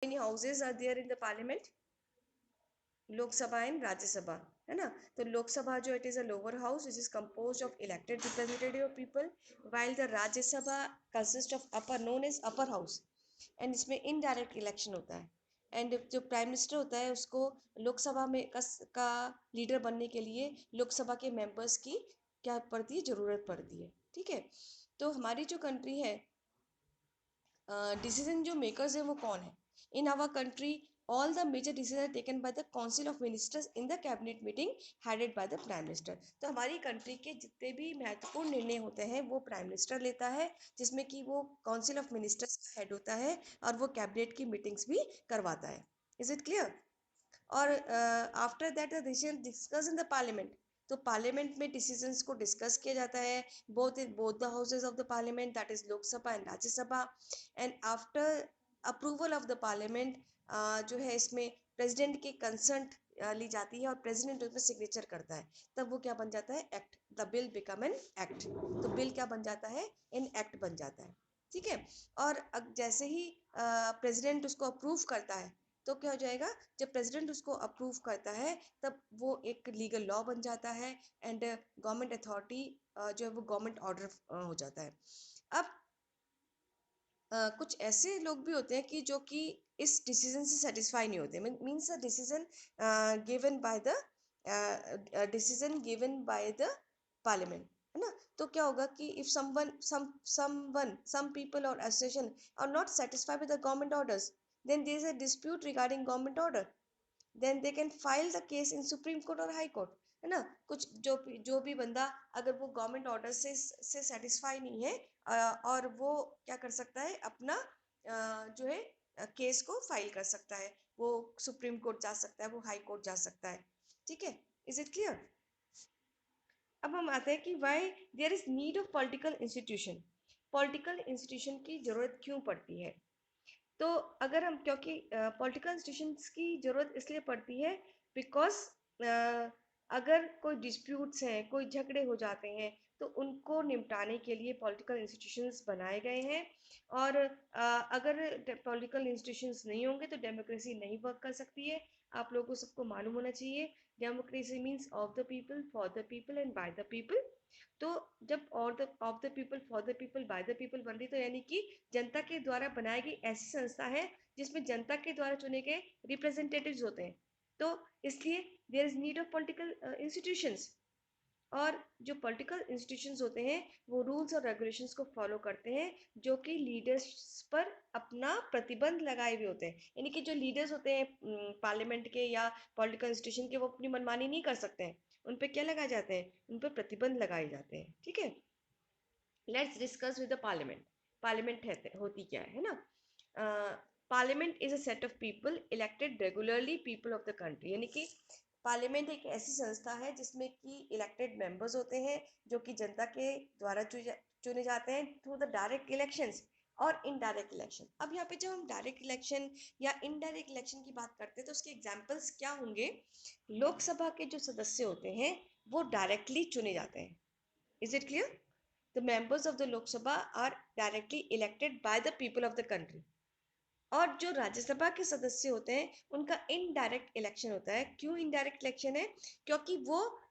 many houses are there in the parliament? Lok Sabha and Rajya Sabha, है ना। तो लोकसभा जो it is a lower house which is composed of elected representative of people, while the Rajya Sabha consist of upper known as upper house, and इसमें indirect election होता है। And जो prime minister होता है उसको लोकसभा में का लीडर बनने के लिए लोकसभा के मेंबर्स की क्या पड़ती है, जरूरत पड़ती है, ठीक है। तो हमारी जो कंट्री है, डिसीजन जो मेकर्स है वो कौन है in our country? All the major decision are taken by the council of ministers in the cabinet meeting headed by the prime minister. तो हमारी कंट्री के जितने भी महत्वपूर्ण निर्णय होते हैं वो प्राइम मिनिस्टर लेता है, जिसमें कि वो काउंसिल ऑफ मिनिस्टर्स का हेड होता है और वो कैबिनेट की मीटिंग्स भी करवाता है। Is it clear? और after that the decision discuss in the parliament. तो पार्लियामेंट में डिसीजंस को डिस्कस किया जाता है, both the houses of the parliament, that is Lok Sabha and Rajya Sabha. And after approval of the parliament, जो है इसमें प्रेसिडेंट की कंसर्ट ली जाती है और प्रेसिडेंट उसमें सिग्नेचर करता है, तब वो क्या बन जाता है, act. The bill become an act. तो बिल क्या बन जाता है, इन एक्ट बन जाता है, ठीक है। और जैसे ही प्रेसिडेंट उसको अप्रूव करता है तो क्या हो जाएगा, जब प्रेसिडेंट उसको अप्रूव करता है तब वो एक लीगल लॉ बन जाता है एंड गवर्नमेंट अथॉरिटी जो है वो गवर्नमेंट ऑर्डर हो जाता है। अब कुछ ऐसे लोग भी होते हैं कि जो कि इस डिसीजन से सेटिस्फाई नहीं होते, means the decision given by the decision given by the parliament, है ना। तो क्या होगा कि इफ सम पीपल और association are not satisfied with the government orders, then there is a dispute regarding government order, then they can file the case in supreme court और high court, है ना। कुछ जो भी बंदा अगर वो गवर्नमेंट ऑर्डर से सेटिस्फाई नहीं है और वो क्या कर सकता है, अपना जो है केस को फाइल कर सकता है, वो सुप्रीम कोर्ट जा सकता है, वो हाई कोर्ट जा सकता है, ठीक है। Is it clear? अब हम आते हैं कि why there is need of political institution. Political institution की जरूरत क्यों पड़ती है? तो अगर हम, क्योंकि पॉलिटिकल इंस्टीट्यूशंस की जरूरत इसलिए पड़ती है बिकॉज अगर कोई डिस्प्यूट्स हैं, कोई झगड़े हो जाते हैं, तो उनको निपटाने के लिए पॉलिटिकल इंस्टीट्यूशंस बनाए गए हैं। और अगर पॉलिटिकल इंस्टीट्यूशंस नहीं होंगे तो डेमोक्रेसी नहीं वर्क कर सकती है। आप लोगों को सबको मालूम होना चाहिए, democracy means of the people, for the people and bye the people. तो जब of the people, for the people, bye the people बन रही, तो यानी कि जनता के द्वारा बनाई गई ऐसी संस्था है जिसमें जनता के द्वारा चुने गए रिप्रेजेंटेटिव्स होते हैं। तो इसलिए there is need of political institutions. और जो पॉलिटिकल इंस्टीट्यूशंस होते हैं वो रूल्स और रेगुलेशंस को फॉलो करते हैं, जो कि लीडर्स पर अपना प्रतिबंध लगाए हुए होते हैं। यानी कि जो लीडर्स होते हैं पार्लियामेंट के या पॉलिटिकल इंस्टीट्यूशन के, वो अपनी मनमानी नहीं कर सकते हैं, उन पर क्या लगाए जाते हैं, उन पर प्रतिबंध लगाए जाते हैं, ठीक है। Let's discuss with the parliament. Parliament होती क्या है ना। Parliament is a set of people elected regularly people of the country. यानी कि पार्लियामेंट एक ऐसी संस्था है जिसमें कि इलेक्टेड मेंबर्स होते हैं जो कि जनता के द्वारा चुने जाते हैं थ्रू द डायरेक्ट इलेक्शंस और इनडायरेक्ट इलेक्शन। अब यहाँ पे जब हम डायरेक्ट इलेक्शन या इनडायरेक्ट इलेक्शन की बात करते हैं तो उसके एग्जांपल्स क्या होंगे? लोकसभा के जो सदस्य होते हैं वो डायरेक्टली चुने जाते हैं। Is it clear? The members of the Lok Sabha are directly elected by the people of the country. और जो राज्यसभा के सदस्य होते हैं उनका इनडायरेक्ट इलेक्शन होता है। क्यों इनडायरेक्ट इलेक्शन है? क्योंकि वो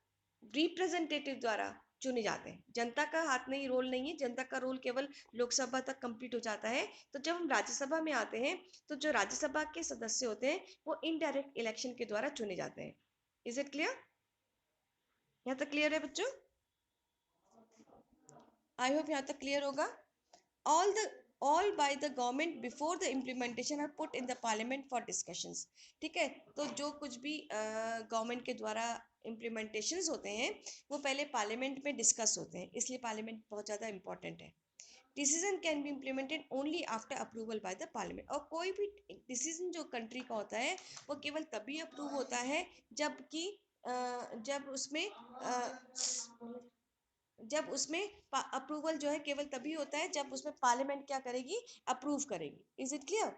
रिप्रेजेंटेटिव द्वारा चुने जाते हैं, जनता का हाथ नहीं, रोल नहीं है, जनता का रोल केवल लोकसभा तक कंप्लीट हो जाता है। तो जब हम राज्यसभा में आते हैं तो जो राज्यसभा के सदस्य होते हैं वो इनडायरेक्ट इलेक्शन के द्वारा चुने जाते हैं। Is it clear? यहाँ तक क्लियर है बच्चों? आई होप यहाँ तक क्लियर होगा। all the all by the government before the implementation are put in the parliament for discussions। ठीक है, तो जो कुछ भी गवर्नमेंट के द्वारा इम्प्लीमेंटेशंस होते हैं वो पहले पार्लियामेंट में डिस्कस होते हैं, इसलिए पार्लियामेंट बहुत ज़्यादा इंपॉर्टेंट है। Decision can be implemented only after approval bye the parliament. और कोई भी डिसीजन जो कंट्री का होता है वो केवल तभी अप्रूव होता है जबकि जब उसमें जब उसमें अप्रूवल जो है केवल तभी होता है जब उसमें पार्लियामेंट क्या करेगी, अप्रूव करेगी। Is it clear?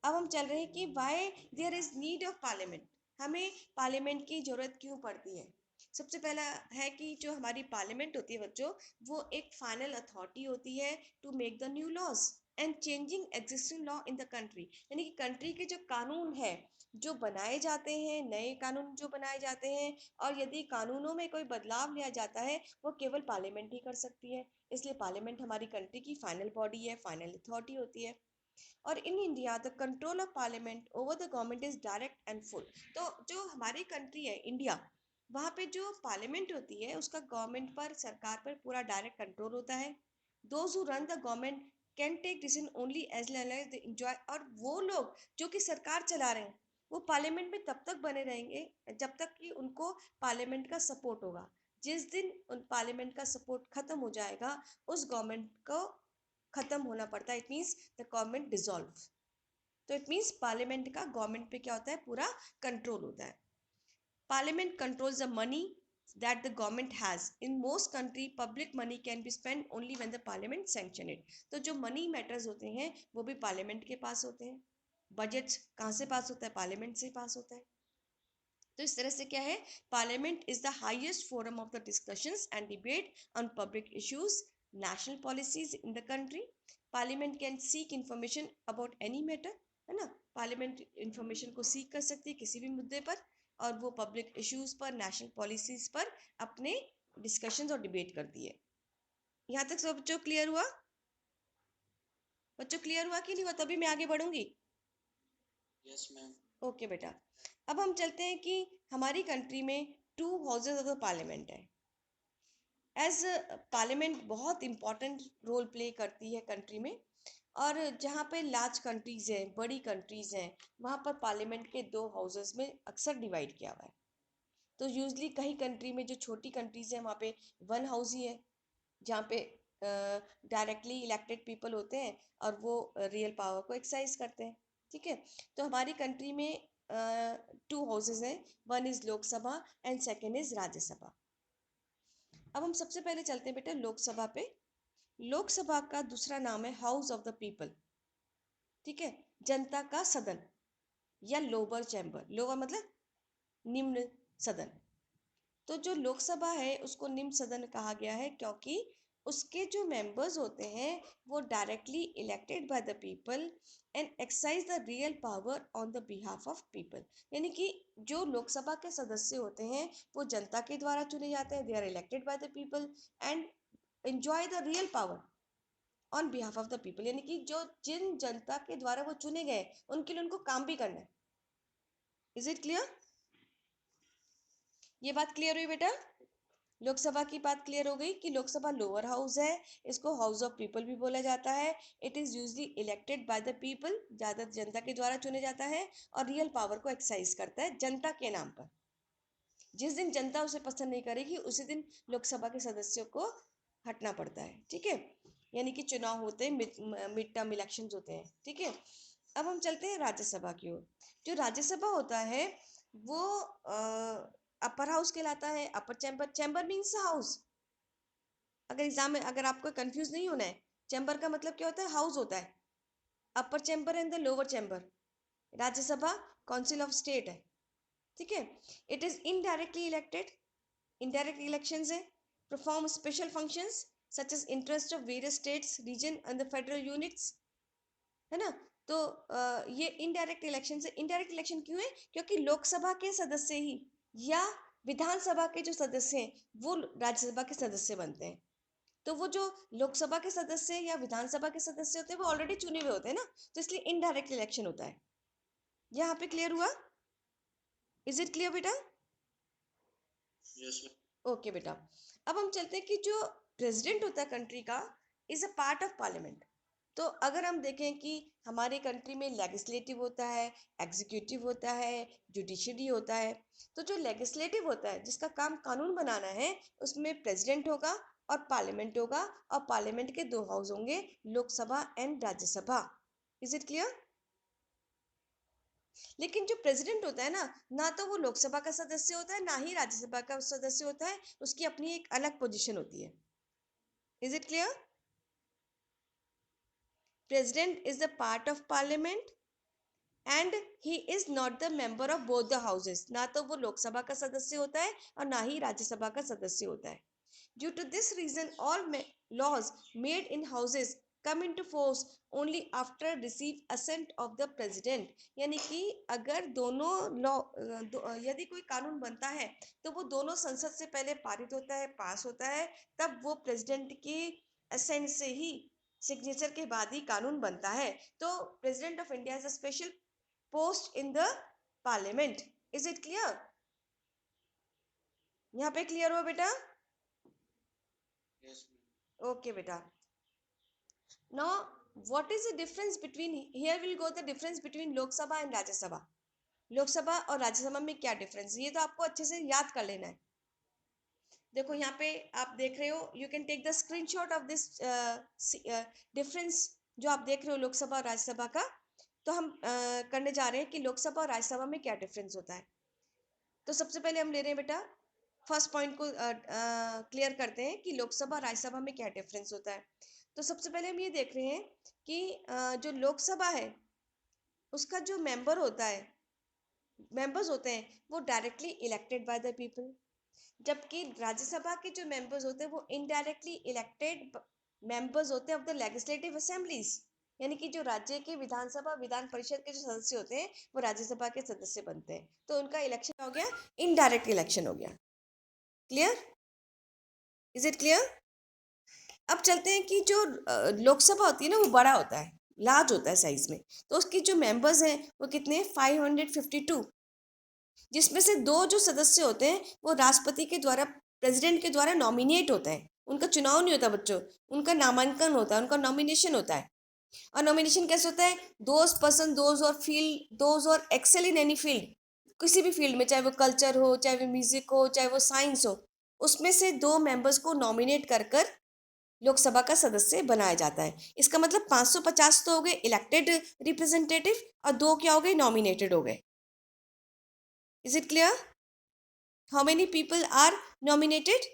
अब हम चल रहे हैं कि why there is need of parliament. हमें पार्लियामेंट की जरूरत क्यों पड़ती है? सबसे पहला है कि जो हमारी पार्लियामेंट होती है बच्चों, वो एक फाइनल अथॉरिटी होती है to make the new laws. And changing existing law in the country, यानी कि कंट्री के जो कानून है जो बनाए जाते हैं, नए कानून जो बनाए जाते हैं, और यदि कानूनों में कोई बदलाव लिया जाता है वो केवल पार्लियामेंट ही कर सकती है। इसलिए पार्लियामेंट हमारी कंट्री की फाइनल बॉडी है, फाइनल अथॉरिटी होती है। और in India the control of parliament over the government is direct and full. तो जो हमारी कंट्री है इंडिया, वहाँ पे जो पार्लियामेंट होती है उसका गवर्नमेंट पर, सरकार पर पूरा डायरेक्ट कंट्रोल होता है। Those who run the government can take decision only as long as they enjoy. और वो लोग जो कि सरकार चला रहे हैं वो पार्लियामेंट में तब तक बने रहेंगे जब तक कि उनको पार्लियामेंट का सपोर्ट होगा। जिस दिन उन पार्लियामेंट का सपोर्ट खत्म हो जाएगा उस गवर्नमेंट को खत्म होना पड़ता है, it means the government dissolve. तो इट मीन्स पार्लियामेंट का गवर्नमेंट पे क्या होता है, पूरा कंट्रोल होता है। Parliament controls the money that the government has. In most country, public money can be spent only when the parliament sanction it. तो जो money matters होते हैं वो भी parliament के पास होते हैं। बजट कहाँ से पास होता है, पार्लियामेंट से पास होता है। तो इस तरह से क्या है, parliament is the highest forum of the discussions and debate on public issues, national policies in the country. Parliament can seek information about any matter, है ना। पार्लियामेंट इंफॉर्मेशन को सीक कर सकती है किसी भी मुद्दे पर, और वो पब्लिक इश्यूज पर, नेशनल पॉलिसीज पर अपने डिस्कशंस और डिबेट करती है। यहाँ तक सब बच्चों क्लियर हुआ? बच्चों क्लियर हुआ कि नहीं हुआ? तभी मैं आगे बढ़ूंगी। Yes ma'am. ओके बेटा, अब हम चलते हैं कि हमारी कंट्री में 2 हाउसेज ऑफ द पार्लियामेंट है। एज पार्लियामेंट बहुत इंपॉर्टेंट रोल प्ले करती है कंट्री में। और जहाँ पे लार्ज कंट्रीज हैं, बड़ी कंट्रीज हैं, वहाँ पर पार्लियामेंट के 2 हाउसेस में अक्सर डिवाइड किया हुआ है। तो यूजली कई कंट्री में जो छोटी कंट्रीज हैं वहाँ पे 1 हाउस ही है, जहाँ पे डायरेक्टली इलेक्टेड पीपल होते हैं और वो रियल पावर को एक्सरसाइज करते हैं। ठीक है, तो हमारी कंट्री में 2 हाउसेज हैं, 1 is Lok Sabha and second is Rajya Sabha. अब हम सबसे पहले चलते हैं बेटा लोकसभा पे। लोकसभा का दूसरा नाम है हाउस ऑफ द पीपल। ठीक है, जनता का सदन या लोअर चैम्बर। लोअर मतलब निम्न सदन। तो जो लोकसभा है उसको निम्न सदन कहा गया है क्योंकि उसके जो मेंबर्स होते हैं वो directly elected by the people and exercise the real power on the behalf of people. यानी कि जो लोकसभा के सदस्य होते हैं वो जनता के द्वारा चुने जाते हैं, they are elected by the people and enjoy the real power on behalf of the people. यानी कि जो जिन जनता के द्वारा वो चुने गए उनके लिए उनको काम भी करना है। Is it clear? ये बात क्लियर हुई बेटा? लोकसभा की बात क्लियर हो गई कि लोकसभा लोअर हाउस है, इसको हाउस ऑफ पीपल भी बोला जाता है। It is usually elected by the people, ज्यादा जनता के द्वारा चुने जाता है, और रियल पावर को एक्सरसाइज करता है जनता के नाम पर। जिस दिन जनता उसे पसंद नहीं करेगी उसी दिन लोकसभा के सदस्यों को हटना पड़ता है। ठीक है, यानी कि चुनाव होते हैं, मिड टर्म इलेक्शंस होते हैं। ठीक है, अब हम चलते हैं राज्यसभा की ओर। जो राज्यसभा होता है वो अपर हाउस कहलाता है। Upper chamber, chamber means house. अगर एग्जाम में अगर आपको कंफ्यूज नहीं होना है, चैम्बर का मतलब क्या होता है, हाउस होता है। Upper chamber and the lower chamber. Rajya Sabha council of state है। ठीक है, it is indirectly elected, indirect elections है, perform special functions such as interest of various states, region and the federal units, है ना। तो ये इनडायरेक्ट इलेक्शन से, indirect election क्यों है, क्योंकि लोकसभा के सदस्य ही या विधानसभा के जो सदस्य हैं वो राज्यसभा के सदस्य बनते हैं। तो वो जो लोकसभा के सदस्य या विधानसभा के सदस्य होते हैं वो ऑलरेडी चुने हुए होते हैं ना, तो इसलिए इनडायरेक्ट इलेक्शन होता है। यहाँ पे क्लियर हुआ? इज इट क्लियर बेटा? यस। ओके बेटा, अब हम चलते हैं कि जो प्रेसिडेंट होता है कंट्री का is a part of parliament. तो अगर हम देखें कि हमारे कंट्री में लेजिस्लेटिव होता है, एग्जीक्यूटिव होता है, जुडिशरी होता है। तो जो लेजिस्लेटिव होता है जिसका काम कानून बनाना है उसमें प्रेसिडेंट होगा और पार्लियामेंट होगा, और पार्लियामेंट के 2 हाउस होंगे, Lok Sabha and Rajya Sabha. Is it clear? लेकिन जो प्रेसिडेंट होता है ना तो वो लोकसभा का सदस्य होता है ना ही राज्यसभा का सदस्य होता है, उसकी अपनी एक अलग पोजीशन होती है। Is it clear? President is the part of parliament and he is not the member of both the houses. ना तो वो लोकसभा का सदस्य होता है और ना ही राज्यसभा का सदस्य होता है। Due to this reason all laws made in houses come into force only after receive assent of the president. यानी कि अगर दोनों यदि कोई कानून बनता है तो वो दोनों संसद से पहले पारित होता है, पास होता है, तब वो प्रेसिडेंट की असेंट से ही, सिग्नेचर के बाद ही कानून बनता है. तो president of India is a special post in the parliament. Is it clear? यहाँ पे क्लियर हुआ बेटा? Yes, ma'am. Okay बेटा. Now what is the difference between, here we'll go the difference between Lok Sabha and Rajya Sabha. Lok Sabha और राज्यसभा में क्या difference, ये तो आपको अच्छे से याद कर लेना है. देखो यहाँ पे आप देख रहे हो, you can take the screenshot of this difference जो आप देख रहे हो लोकसभा और राज्यसभा का. तो हम करने जा रहे हैं कि लोकसभा और राज्यसभा में क्या डिफरेंस होता है. तो सबसे पहले हम ले रहे हैं बेटा, फर्स्ट पॉइंट को क्लियर करते हैं कि लोकसभा और राज्यसभा में क्या डिफरेंस होता है. तो सबसे पहले हम ये देख रहे हैं कि जो लोकसभा है उसका जो मेंबर्स होते हैं वो directly elected by the people, जबकि राज्यसभा के जो मेंबर्स होते हैं वो इनडायरेक्टली इलेक्टेड मेंबर्स होते हैं ऑफ द लेजिस्लेटिव असेंबलीज. यानी कि जो राज्य के विधानसभा विधान परिषद के जो सदस्य होते हैं वो राज्यसभा के सदस्य बनते हैं. तो उनका इलेक्शन हो गया, इनडायरेक्ट इलेक्शन हो गया. क्लियर? Is it clear? अब चलते हैं कि जो लोकसभा होती है ना वो बड़ा होता है, लार्ज होता है साइज में. तो उसकी जो मेंबर्स हैं वो कितने, 552, जिसमें से 2 जो सदस्य होते हैं वो राष्ट्रपति के द्वारा, प्रेसिडेंट के द्वारा नॉमिनेट होते हैं. उनका चुनाव नहीं होता बच्चों, उनका नामांकन होता है, उनका नॉमिनेशन होता है. और नॉमिनेशन कैसे होता है, दोज पर्सन दोज और फील्ड दोज और एक्सेल इन एनी फील्ड, किसी भी फील्ड में, चाहे वो कल्चर हो, चाहे वो म्यूजिक हो, चाहे वो साइंस हो, उसमें से 2 मेंबर्स को नॉमिनेट कर कर लोकसभा का सदस्य बनाया जाता है. इसका मतलब 550 तो हो गए इलेक्टेड रिप्रेजेंटेटिव और 2 क्या हो गए, नॉमिनेटेड हो गए. Is it clear? How many people are nominated?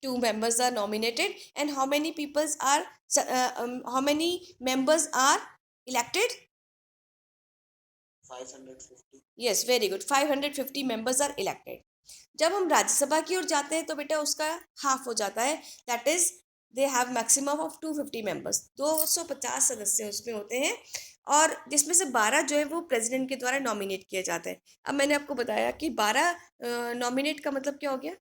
2 members are nominated. And how many peoples are how many members are elected? 550. Yes, very good. 550 members are elected. जब हम राज्यसभा की ओर जाते हैं तो बेटा उसका हाफ हो जाता है, that is they have maximum of 250 members. 250 सदस्य उसमें होते हैं, और जिसमें से 12 जो है वो प्रेसिडेंट के द्वारा नॉमिनेट किए जाते हैं. अब मैंने आपको बताया कि 12 नॉमिनेट का मतलब क्या हो गया,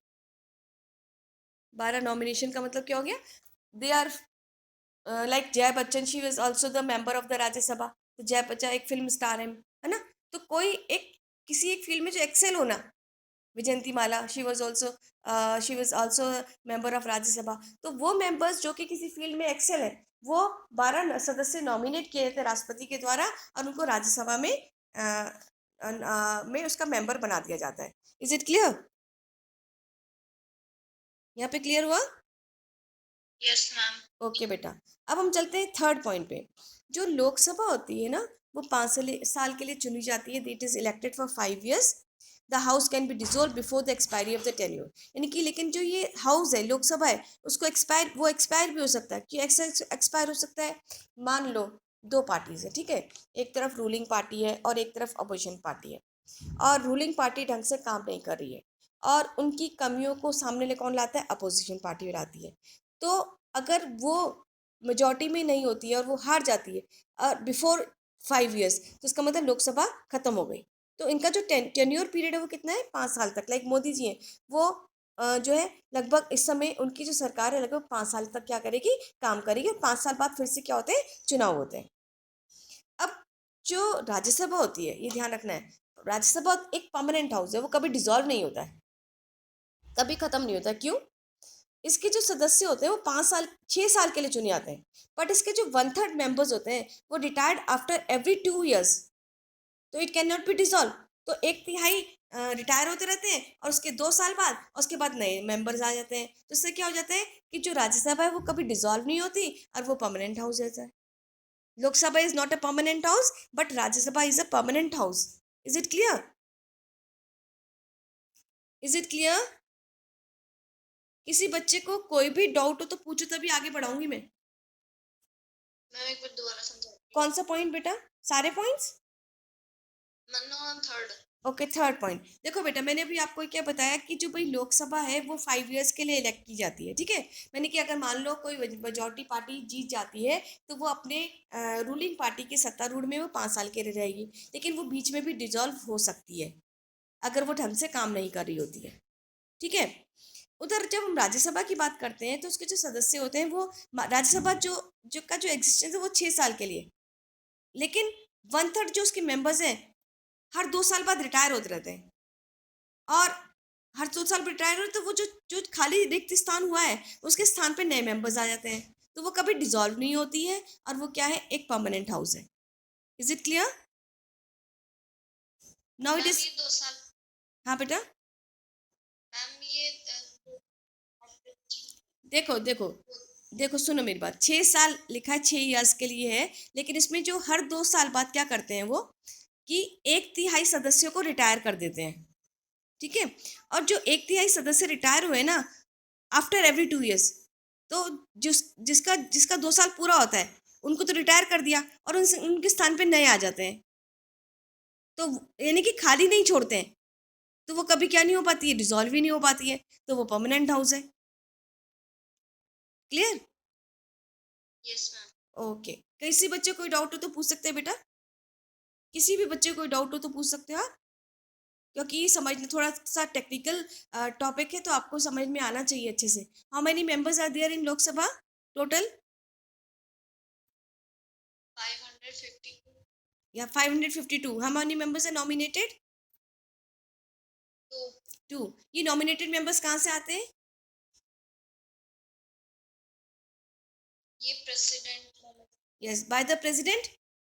12 नॉमिनेशन का मतलब क्या हो गया, they are like Jaya Bachchan, she was also the member of the Rajya Sabha. तो जया बच्चन एक फिल्म स्टार है ना. तो कोई एक किसी एक फील्ड में जो एक्सेल होना, Vyjayanthi Mala, she was also member of Rajya Sabha. तो वो मेंबर्स जो कि किसी फील्ड में एक्सेल है, वो 12 सदस्य नॉमिनेट किए थे राष्ट्रपति के द्वारा, और उनको राज्यसभा में उसका मेंबर बना दिया जाता है. Is it clear? यहाँ पे क्लियर हुआ? Yes, ma'am. ओके बेटा. अब हम चलते हैं थर्ड पॉइंट पे. जो लोकसभा होती है ना वो 5 साल के लिए चुनी जाती है. It is elected for 5 years. The house can be dissolve before the expiry of the tenure. यानी कि लेकिन जो ये हाउस है, लोकसभा है, उसको एक्सपायर भी हो सकता है. क्यों एक्सपायर हो सकता है? मान लो 2 पार्टीज है, ठीक है, एक तरफ रूलिंग पार्टी है और एक तरफ अपोजिशन पार्टी है, और रूलिंग पार्टी ढंग से काम नहीं कर रही है, और उनकी कमियों को सामने ले कौन लाता है, अपोजिशन पार्टी लाती है. तो अगर वो मेजॉरिटी में नहीं होती है और वो हार जाती है बिफोर 5 years, तो इसका मतलब लोकसभा खत्म हो गई. तो इनका जो टेन्योर पीरियड है वो कितना है, 5 साल तक. लाइक मोदी जी हैं, वो जो है लगभग इस समय उनकी जो सरकार है लगभग 5 साल तक क्या करेगी, काम करेगी, और 5 साल बाद फिर से क्या होते हैं, चुनाव होते हैं. अब जो राज्यसभा होती है, ये ध्यान रखना है, राज्यसभा एक परमानेंट हाउस है, वो कभी डिसॉल्व नहीं होता है, कभी खत्म नहीं होता. क्यों? इसके जो सदस्य होते हैं वो 5 साल 6 साल के लिए चुने जाते हैं, बट इसके जो 1/3 मेंबर्स होते हैं वो रिटायर्ड आफ्टर एवरी 2 years. तो it can not be dissolve. तो 1/3 रिटायर होते रहते हैं, और उसके 2 साल बाद, और उसके बाद नए मेंबर्स आ जाते हैं. तो इससे क्या हो जाता है कि जो राज्यसभा है वो कभी डिसॉल्व नहीं होती, और वो परमानेंट हाउस रहता है. Lok Sabha is not a permanent house, but Rajya Sabha is a permanent house. Is it clear? Is it clear? किसी बच्चे को कोई भी डाउट हो तो पूछो, तभी आगे बढ़ाऊंगी मैं. मैम एक बार दोबारा समझाइए. कौन सा पॉइंट बेटा, सारे points? No, on third. Okay, third point देखो बेटा, मैंने अभी आपको क्या बताया कि जो भाई लोकसभा है वो 5 इयर्स के लिए इलेक्ट की जाती है, ठीक है। मैंने कि अगर मान लो कोई मेजोरिटी पार्टी जीत जाती है तो वो अपने रूलिंग पार्टी के सत्तारूढ़ में वो 5 साल के लिए रहेगी, लेकिन वो बीच में भी डिजॉल्व हो सकती है अगर वो ढंग से काम नहीं कर रही होती है, ठीक है। उधर जब हम राज्यसभा की बात करते हैं तो उसके जो सदस्य होते हैं वो राज्यसभा जो जो का जो एग्जिस्टेंस है वो 6 साल के लिए, लेकिन 1/3 जो उसके मेंबर्स हैं हर 2 साल बाद रिटायर होते रहते हैं, और हर 2 साल रिटायर हो तो वो जो जो खाली रिक्त स्थान हुआ है उसके स्थान पे नए मेंबर्स आ जाते हैं, तो वो कभी डिसॉल्व नहीं होती है, और वो क्या है, एक परमानेंट हाउस है। Is it clear? Now it ma'am is. ये 2 साल, हाँ बेटा, मैम ये देखो देखो देखो, सुनो मेरी बात, 6 साल लिखा है, 6 इयर्स के लिए है, लेकिन इसमें जो हर 2 साल बाद क्या करते हैं वो, कि 1/3 सदस्यों को रिटायर कर देते हैं, ठीक है। और जो 1/3 सदस्य रिटायर हुए ना आफ्टर एवरी 2 इयर्स, तो जिसका जिसका 2 साल पूरा होता है उनको तो रिटायर कर दिया, और उनसे उनके स्थान पे नए आ जाते हैं, तो यानी कि खाली नहीं छोड़ते हैं, तो वो कभी क्या नहीं हो पाती है, डिसॉल्व ही नहीं हो पाती है, तो वो परमानेंट हाउस है। क्लियर? Yes ma'am. ओके, किसी बच्चे को कोई डाउट हो तो पूछ सकते हैं बेटा, किसी भी बच्चे को कोई डाउट हो तो पूछ सकते हो आप, क्योंकि ये समझना थोड़ा सा टेक्निकल टॉपिक है, तो आपको समझ में आना चाहिए अच्छे से। How many members are there in Lok Sabha total? 552, या 552। How many members are nominated? तो 2। ये नॉमिनेटेड मेंबर्स कहाँ से आते हैं? ये president, yes, by the president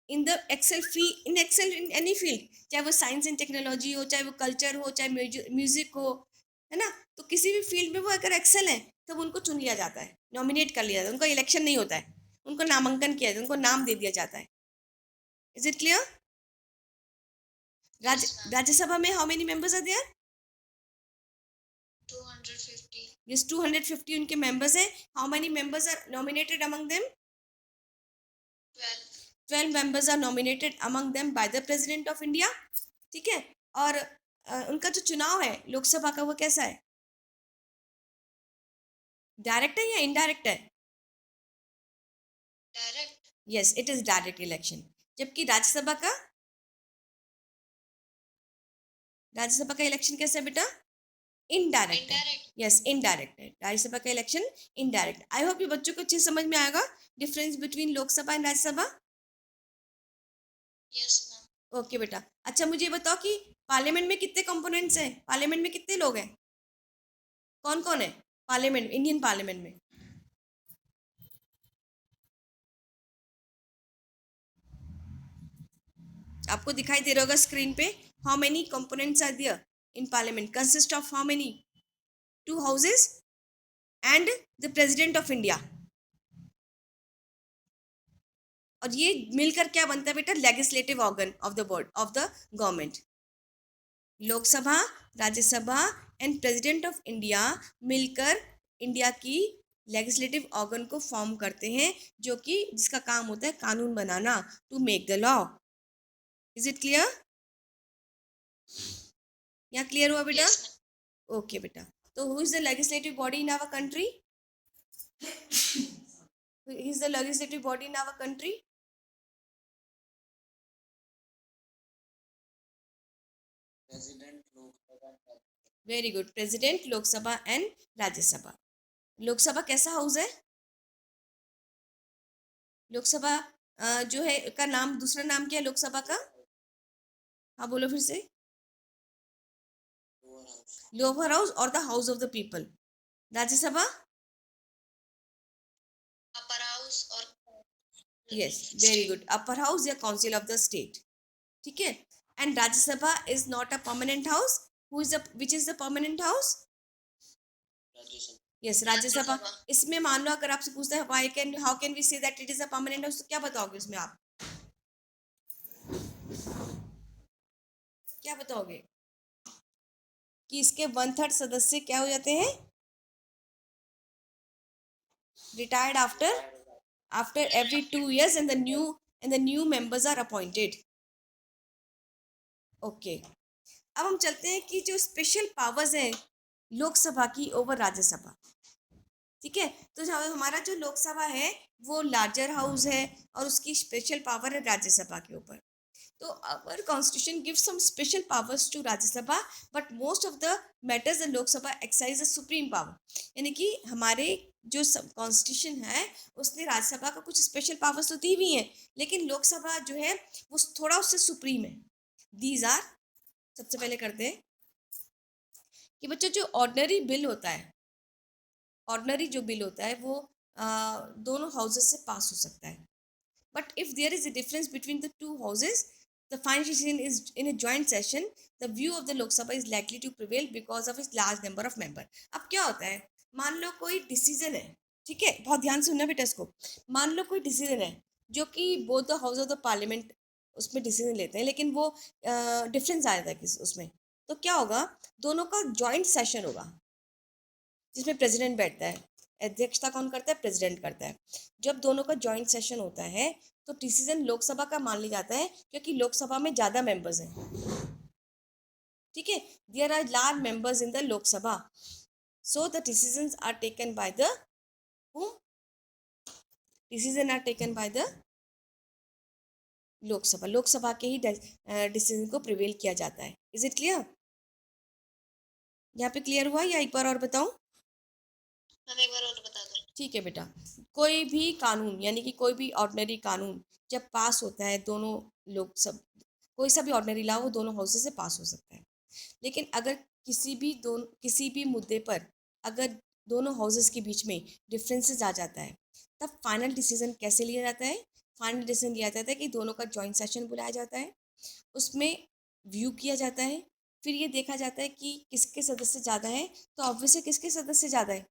in the excel फी in excel in any field, चाहे वो साइंस एंड टेक्नोलॉजी हो, चाहे वो कल्चर हो, चाहे म्यूजिक हो, है ना। तो किसी भी फील्ड में वो अगर एक्सेल है तब उनको चुन लिया जाता है, नॉमिनेट कर लिया जाता है, उनका इलेक्शन नहीं होता है, उनको नामांकन किया जाता है, उनको नाम दे दिया जाता है। Is it clear? Yes ma'am. Rajya Sabha में how many members are there? 250, yes, 250 उनके मेंबर्स हैं। How many members are nominated among them? 12, 12 members are nominated among them by the president of India, ठीक है। और उनका जो चुनाव है लोकसभा का वो कैसा है, डायरेक्ट है या इनडायरेक्ट है? Direct, yes, it is direct election. जबकि राज्यसभा का इलेक्शन कैसा है बेटा, इनडायरेक्ट है। इनडायरेक्ट, यस, इनडायरेक्ट है राज्यसभा का इलेक्शन, इनडायरेक्ट। आई होप ये बच्चों को अच्छे से समझ में आएगा difference between Lok Sabha and Rajya Sabha. Yes ma'am. Okay बेटा, अच्छा मुझे ये बताओ कि पार्लियामेंट में कितने कंपोनेंट्स हैं, पार्लियामेंट में कितने लोग हैं, कौन कौन है पार्लियामेंट, इंडियन पार्लियामेंट में? आपको दिखाई दे रहा होगा स्क्रीन पे, how many components are there in parliament, consist of how many, 2 houses and the president of India, और ये मिलकर क्या बनता है बेटा, legislative organ of the board of the government. Lok Sabha, Rajya Sabha and president of India मिलकर इंडिया की लेजिस्लेटिव ऑर्गन को फॉर्म करते हैं, जो कि जिसका काम होता है कानून बनाना, to make the law. Is it clear? यहाँ क्लियर हुआ बेटा? Yes ma'am. ओके बेटा, तो who is the legislative body in our country? Who is the legislative body in our country? President Lok Sabha, very good, president, Lok Sabha and Rajya Sabha. Lok Sabha कैसा house है? लोकसभा जो है का नाम, दूसरा नाम क्या है लोकसभा का? हाँ बोलो फिर से। लोअर हाउस और the house of the people. Rajya Sabha? Upper house और yes, very good, upper house या काउंसिल ऑफ द स्टेट, ठीक है। And Rajya Sabha is not a permanent house, who is which is the permanent house? Rajya Sabha, yes, Rajya Sabha. इसमें मान लो अगर आपसे पूछता है how can we say that it is a permanent house, तो क्या बताओगे इसमें आप, क्या बताओगे कि इसके 1/3 सदस्य क्या हो जाते हैं, retired after every 2 years and the new members are appointed. Okay, अब हम चलते हैं कि जो स्पेशल पावर्स हैं लोकसभा की ओवर राज्यसभा, ठीक है। तो हमारा जो लोकसभा है वो लार्जर हाउस है और उसकी स्पेशल पावर है राज्यसभा के ऊपर। तो our constitution gives some special powers to Rajya Sabha, but most of the matters in Lok Sabha exercise a supreme power। यानी कि हमारे जो कॉन्स्टिट्यूशन है उसने राज्यसभा का कुछ स्पेशल पावर्स तो दी हुई हैं, लेकिन लोकसभा जो है वो थोड़ा उससे सुप्रीम है। दीज आर, सबसे पहले करते हैं कि बच्चों जो ऑर्डनरी बिल होता है, ऑर्डनरी जो बिल होता है वो दोनों हाउसेस से पास हो सकता है। But if there is a difference between the two houses, the final decision is in a joint session. The view of the Lok Sabha is likely to prevail because of its large number of member। अब क्या होता है, मान लो कोई decision है, ठीक है, बहुत ध्यान से सुनना बेटा इसको। मान लो कोई डिसीजन है जो कि both the house of the parliament उसमें डिसीजन लेते हैं, लेकिन वो डिफरेंस आ जाता है किस उसमें, तो क्या होगा, दोनों का जॉइंट सेशन होगा जिसमें प्रेसिडेंट बैठता है। अध्यक्षता कौन करता है, प्रेसिडेंट करता है। जब दोनों का जॉइंट सेशन होता है तो डिसीजन लोकसभा का मान लिया जाता है, क्योंकि लोकसभा में ज्यादा मेंबर्स हैं, ठीक है। There are large members in the Lok Sabha, so the decisions are taken by the whom, decision are taken by the Lok Sabha, Lok Sabha के ही डिसीजन को प्रिवेल किया जाता है। Is it clear? यहाँ पे क्लियर हुआ या एक बार और बताऊं? एक बार और बता दो। ठीक है बेटा, कोई भी कानून यानी कि कोई भी ऑर्डिनरी कानून जब पास होता है, दोनों लोग सब, कोई सा भी ऑर्डिनरी लॉ वो दोनों हाउसेस से पास हो सकता है। लेकिन अगर किसी भी मुद्दे पर अगर दोनों हाउसेस के बीच में डिफरेंसेस आ जाता है, तब फाइनल डिसीजन कैसे लिया जाता है? फाइनल डिसीजन लिया जाता है कि दोनों का जॉइंट सेशन बुलाया जाता है, उसमें व्यू किया जाता है, फिर ये देखा जाता है कि किसके सदस्य ज़्यादा हैं, तो ऑब्वियसली किसके सदस्य ज़्यादा है,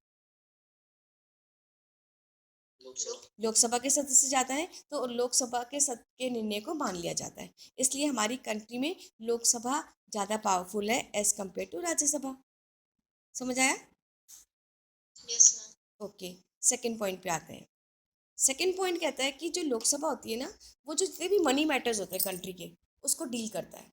लोकसभा के सदस्य ज़्यादा हैं, तो लोकसभा के निर्णय को मान लिया जाता है। इसलिए हमारी कंट्री में लोकसभा ज़्यादा पावरफुल है एज कम्पेयर टू राज्यसभा। समझ आया? Yes ma'am. Okay, second point पे आते हैं। सेकंड पॉइंट कहता है कि जो लोकसभा होती है ना, वो जो जितने भी मनी मैटर्स होते हैं कंट्री के, उसको डील करता है।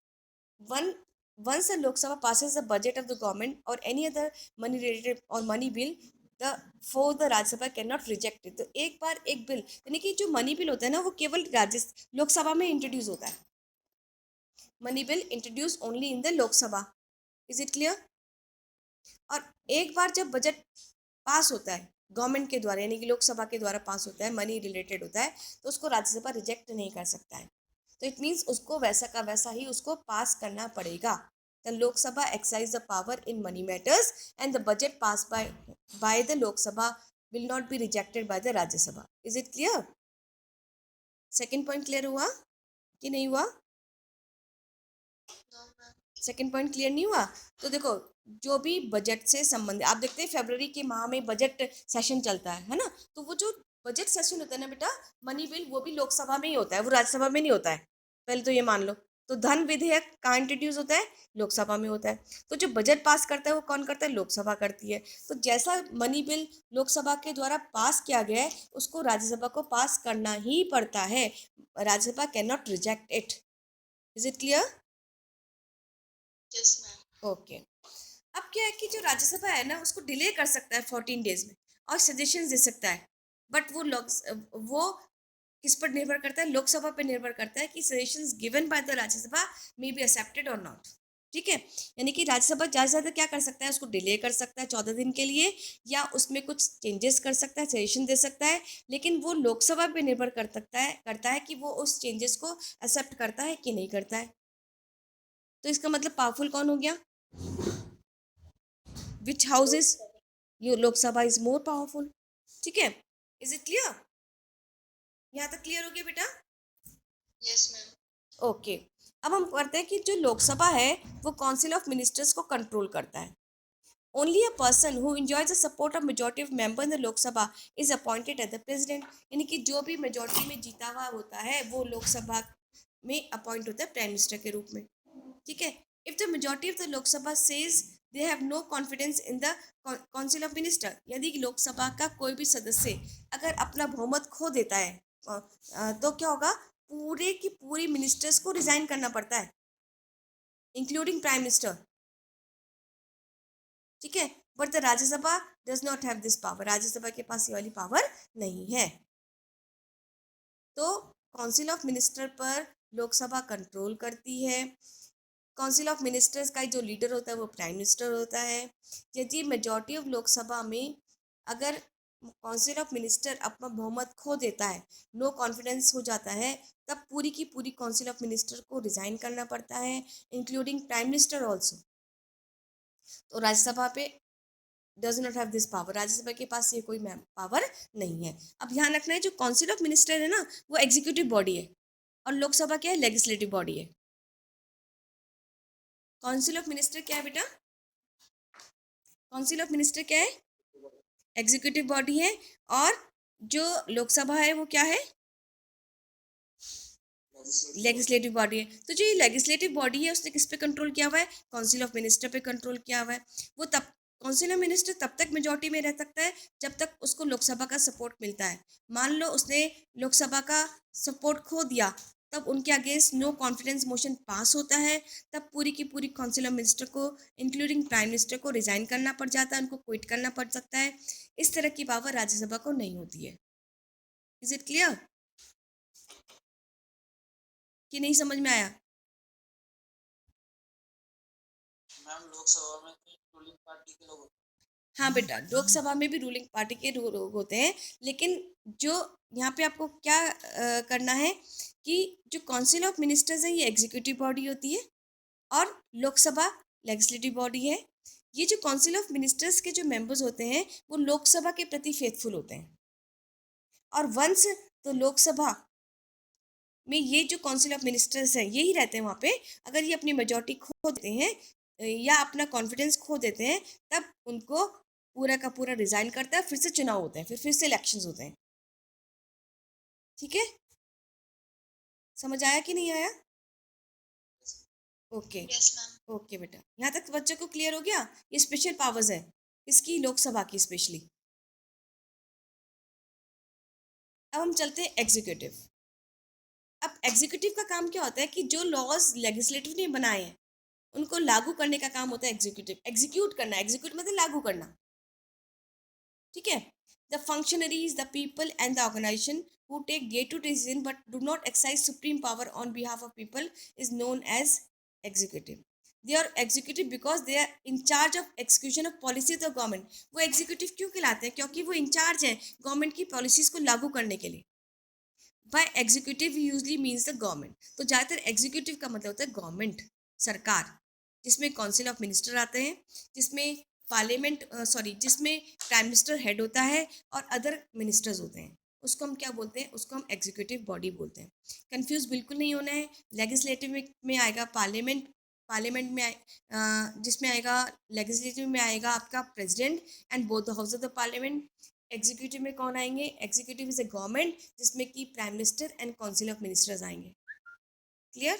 One once the Lok Sabha passes the budget of the government or any other money related or money bill, the for the Rajya Sabha can not reject it. तो एक बार एक बिल, यानी कि जो मनी बिल होता है ना वो केवल राज्य लोकसभा में इंट्रोड्यूस होता है। Money bill introduce only in the Lok Sabha. Is it clear? और एक बार जब बजट पास होता है गवर्नमेंट के द्वारा, यानी कि लोकसभा के द्वारा पास होता है, मनी रिलेटेड होता है, तो उसको राज्यसभा रिजेक्ट नहीं कर सकता है। तो इट मीन्स उसको वैसा का वैसा ही उसको पास करना पड़ेगा। The Lok Sabha exercise the power in money matters and the budget pass bye the Lok Sabha will not be rejected by the Rajya Sabha. Is it clear? Second point clear हुआ कि नहीं हुआ? सेकेंड पॉइंट क्लियर नहीं हुआ? तो देखो, जो भी बजट से संबंधित, आप देखते हैं फरवरी के माह में बजट सेशन चलता है ना, तो वो जो बजट सेशन होता है ना बेटा, मनी बिल, वो भी लोकसभा में ही होता है, वो राज्यसभा में नहीं होता है, पहले तो ये मान लो। तो धन विधेयक कहाँ इंट्रोड्यूस होता है? लोकसभा में होता है। तो जो बजट पास करता है वो कौन करता है? लोकसभा करती है। तो जैसा मनी बिल लोकसभा के द्वारा पास किया गया है उसको राज्यसभा को पास करना ही पड़ता है। Rajya Sabha can not reject it. Is it clear? Yes ma'am. Okay. अब क्या है कि जो राज्यसभा है ना उसको डिले कर सकता है 14 डेज में और सजेशन दे सकता है, बट वो किस पर निर्भर करता है? लोकसभा पर निर्भर करता है कि suggestions given by the Rajya Sabha may be accepted और नॉट। ठीक है, यानी कि राज्यसभा ज़्यादा से ज़्यादा क्या कर सकता है? उसको डिले कर सकता है 14 दिन के लिए, या उसमें कुछ चेंजेस कर सकता है, सजेशन दे सकता है, लेकिन वो लोकसभा पे निर्भर करता है कि वो उस चेंजेस को एक्सेप्ट करता है कि नहीं करता है। तो इसका मतलब पावरफुल कौन हो गया? विच हाउस इज, ये लोकसभा इज मोर पावरफुल। ठीक है, इज इट क्लियर? यहाँ तक क्लियर हो गया बेटा? Yes ma'am. ओके। अब हम करते हैं कि जो लोकसभा है वो काउंसिल ऑफ मिनिस्टर्स को कंट्रोल करता है। Only a person who enjoys the support of majority of member in the Lok Sabha is appointed as the president. यानी कि जो भी मेजोरिटी में जीता हुआ होता है वो लोकसभा में अपॉइंट होता है प्राइम मिनिस्टर के रूप में। ठीक है, if the majority of the Lok Sabha says they have no confidence in the council of minister, यदि लोकसभा का कोई भी सदस्य अगर अपना बहुमत खो देता है तो क्या होगा? पूरे की पूरी मिनिस्टर्स को रिजाइन करना पड़ता है। इंक्लूडिंग प्राइम मिनिस्टर, ठीक है। But the Rajya Sabha does not have this power, Rajya Sabha के पास ये वाली पावर नहीं है। तो काउंसिल ऑफ मिनिस्टर पर लोकसभा कंट्रोल करती है। काउंसिल ऑफ मिनिस्टर्स का जो लीडर होता है वो प्राइम मिनिस्टर होता है। यदि मेजॉरिटी ऑफ लोकसभा में अगर काउंसिल ऑफ मिनिस्टर अपना बहुमत खो देता है, नो कॉन्फिडेंस हो जाता है, तब पूरी की पूरी काउंसिल ऑफ मिनिस्टर को रिजाइन करना पड़ता है, इंक्लूडिंग प्राइम मिनिस्टर ऑल्सो। तो राज्यसभा पे does not have this power, Rajya Sabha के पास ये कोई पावर नहीं है। अब ध्यान रखना है, जो काउंसिल ऑफ मिनिस्टर है ना, वो एग्जीक्यूटिव बॉडी है और लोकसभा क्या है, लेजिस्लेटिव बॉडी है। काउंसिल ऑफ मिनिस्टर क्या है बेटा, काउंसिल ऑफ मिनिस्टर क्या है, एग्जीक्यूटिव बॉडी है। और जो लोकसभा है वो क्या है, लेजिस्लेटिव बॉडी है। तो जो ये लेजिस्लेटिव बॉडी है उसने किस पे कंट्रोल किया हुआ है, काउंसिल ऑफ मिनिस्टर पे कंट्रोल किया हुआ है। वो तब काउंसिल ऑफ मिनिस्टर तब तक मेजॉरिटी में रह सकता है जब तक उसको लोकसभा का सपोर्ट मिलता है। मान लो उसने लोकसभा का सपोर्ट खो दिया, तब उनके against no confidence motion pass होता है, तब पूरी की पूरी काउंसिल ऑफ मिनिस्टर को इंक्लूडिंग प्राइम मिनिस्टर को रिजाइन करना पड़ जाता है, उनको क्विट करना पड़ सकता है। इस तरह की पावर राज्यसभा को नहीं होती है। इज इट क्लियर कि नहीं समझ में आया? मैम लोकसभा में रूलिंग पार्टी के लोग, हाँ बेटा, लोकसभा में भी रूलिंग पार्टी के लोग होते हैं, लेकिन जो यहाँ पे आपको क्या करना है कि जो काउंसिल ऑफ मिनिस्टर्स है ये एग्जीक्यूटिव बॉडी होती है और लोकसभा लेजिस्लेटिव बॉडी है। ये जो काउंसिल ऑफ मिनिस्टर्स के जो मेंबर्स होते हैं वो लोकसभा के प्रति फेथफुल होते हैं। और वंस तो लोकसभा में ये जो काउंसिल ऑफ मिनिस्टर्स हैं यही रहते हैं वहाँ पे, अगर ये अपनी मेजॉरिटी खो देते हैं या अपना कॉन्फिडेंस खो देते हैं, तब उनको पूरा का पूरा रिजाइन करता है, फिर से चुनाव होते हैं, फिर से इलेक्शंस होते हैं। ठीक है, समझ आया कि नहीं आया? Okay, yes ma'am. ओके बेटा, यहाँ तक बच्चों को क्लियर हो गया? ये स्पेशल पावर्स है इसकी, लोकसभा की स्पेशली। अब हम चलते हैं एग्जीक्यूटिव। अब एग्जीक्यूटिव का काम क्या होता है कि जो लॉज लेजिस्लेटिव ने बनाए हैं उनको लागू करने का काम होता है एग्जीक्यूटिव, एग्जीक्यूट करना, एग्जीक्यूट मतलब लागू करना। ठीक है, the functionaries, the people and the organization who take day-to decision but do not exercise supreme power on behalf of people is known as executive. They are executive because they are in charge of execution of policy of the government. वो executive क्यों कहलाते हैं, क्योंकि वो in charge हैं government की policies को लागू करने के लिए। By executive usually means the government, तो ज़्यादातर एग्जीक्यूटिव का मतलब होता है गवर्नमेंट, सरकार, जिसमें काउंसिल ऑफ मिनिस्टर आते हैं, जिसमें पार्लियामेंट सॉरी जिसमें प्राइम मिनिस्टर हेड होता है और अदर मिनिस्टर्स होते हैं। उसको हम क्या बोलते हैं, उसको हम एग्जीक्यूटिव बॉडी बोलते हैं। कंफ्यूज बिल्कुल नहीं होना है। लेजिस्लेटिव में आएगा पार्लियामेंट, पार्लियामेंट में जिसमें आएगा, लेजिस्लेटिव में आएगा आपका president and both the house of the parliament. Executive में कौन आएंगे, एग्जीक्यूटिव इज ए गवर्नमेंट जिसमें कि prime minister and council of ministers आएंगे। क्लियर,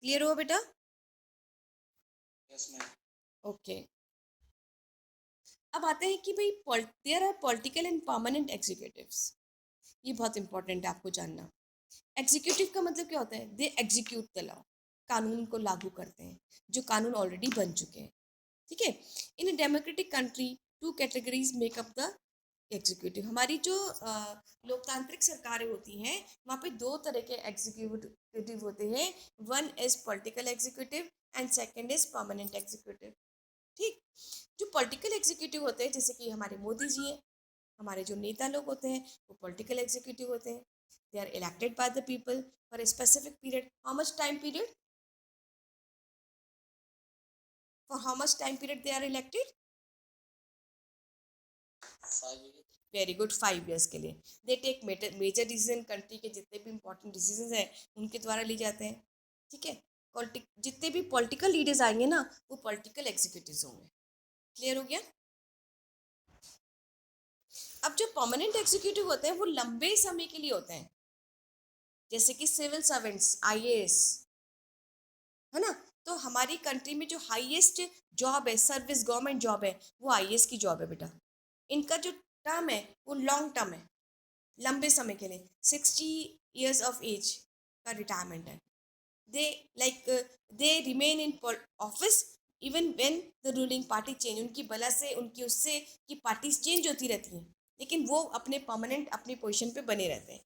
क्लियर हुआ बेटा? Yes ma'am. ओके, अब आते हैं कि भाई there are political and permanent executives. ये बहुत इंपॉर्टेंट है आपको जानना। एग्जीक्यूटिव का मतलब क्या होता है, दे एग्जीक्यूट द लॉ, कानून को लागू करते हैं, जो कानून ऑलरेडी बन चुके हैं। ठीक है, in a democratic country two categories make up the executive. हमारी जो लोकतांत्रिक सरकारें होती हैं वहाँ पे दो तरह के एग्जीक्यूटिव होते हैं, one is political executive and second is permanent executive. ठीक, जो पॉलिटिकल एग्जीक्यूटिव होते हैं जैसे कि हमारे मोदी जी हैं, हमारे जो नेता लोग होते हैं वो पॉलिटिकल एग्जीक्यूटिव होते हैं। They are elected by the people for a specific period. How much time period, for how much time period they are elected? 5 years। Very good, 5 years के लिए। They take major decision, country के जितने भी important decision हैं उनके द्वारा लिए जाते हैं। ठीक है, जितने भी पॉलिटिकल लीडर्स आएंगे ना वो पॉलिटिकल एग्जीक्यूटिव्स होंगे। क्लियर हो गया? अब जो परमानेंट एग्जीक्यूटिव होते हैं वो लंबे समय के लिए होते हैं, जैसे कि सिविल सर्वेंट्स, आईएएस, है ना। तो हमारी कंट्री में जो हाईएस्ट जॉब है, सर्विस गवर्नमेंट जॉब है, वो आईएएस की जॉब है बेटा। इनका जो टर्म है वो लॉन्ग टर्म है, लंबे समय के लिए, 60 years ऑफ एज का रिटायरमेंट है। they remain in office even when the ruling party change. उनकी बला से, उनकी उससे कि पार्टीज चेंज होती रहती हैं, लेकिन वो अपने परमानेंट अपनी पोजीशन पे बने रहते हैं.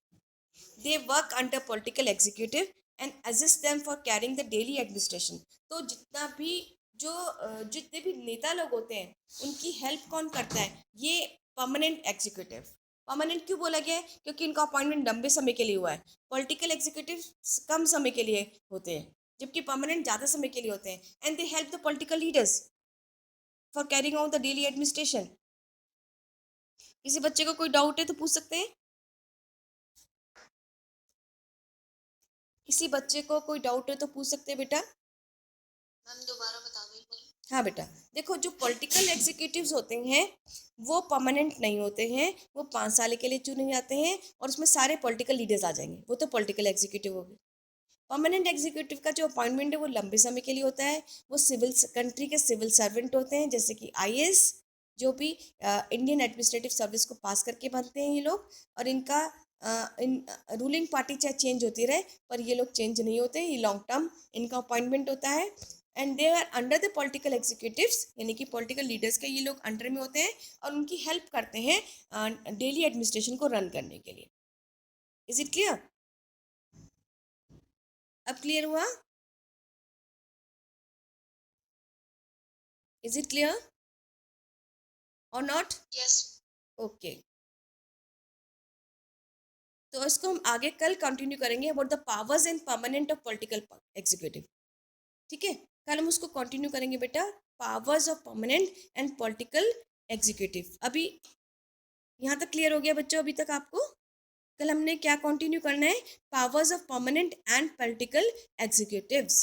They work under political executive and assist them for carrying the daily administration. तो जितना भी जितने भी नेता लोग होते हैं उनकी हेल्प कौन करता है? ये परमानेंट एग्जीक्यूटिव. परमानेंट क्यों बोला गया है? क्योंकि इनका अपॉइंटमेंट लंबे समय के लिए हुआ है. पॉलिटिकल एग्जीक्यूटिव कम समय के लिए होते हैं, जबकि परमानेंट ज़्यादा समय के लिए होते हैं. And they help the political leaders for carrying out the daily administration. किसी बच्चे को कोई डाउट है तो पूछ सकते हैं. किसी बच्चे को कोई डाउट है तो पूछ सकते हैं बेटा. मैम दोबारा बता दो. हाँ बेटा, देखो जो पॉलिटिकल एग्जीक्यूटिव्स होते हैं वो परमानेंट नहीं होते हैं. वो 5 साल के लिए चुने जाते हैं और उसमें सारे पॉलिटिकल लीडर्स आ जाएंगे. वो तो पॉलिटिकल एग्जीक्यूटिव हो गए. परमानेंट एग्जीक्यूटिव का जो अपॉइंटमेंट है वो लंबे समय के लिए होता है. वो सिविल कंट्री के सिविल सर्वेंट होते हैं, जैसे कि आईएएस, जो भी इंडियन एडमिनिस्ट्रेटिव सर्विस को पास करके बनते हैं ये लोग. और इनका इन रूलिंग पार्टी चाहे चेंज होती रहे पर ये लोग चेंज नहीं होते. ये लॉन्ग टर्म इनका अपॉइंटमेंट होता है. And they are under the political executives, यानी कि पॉलिटिकल लीडर्स के ये लोग अंडर में होते हैं और उनकी हेल्प करते हैं डेली एडमिनिस्ट्रेशन को रन करने के लिए. Is it clear? अब क्लियर हुआ? इज इट क्लियर और नॉट? यस. ओके, तो इसको हम आगे कल कंटिन्यू करेंगे about the powers and permanent of political executive. ठीक है, कल हम उसको कंटिन्यू करेंगे बेटा, powers of permanent and political executive. अभी यहाँ तक क्लियर हो गया बच्चों? अभी तक आपको कल हमने क्या कंटिन्यू करना है? Powers of permanent and political executives.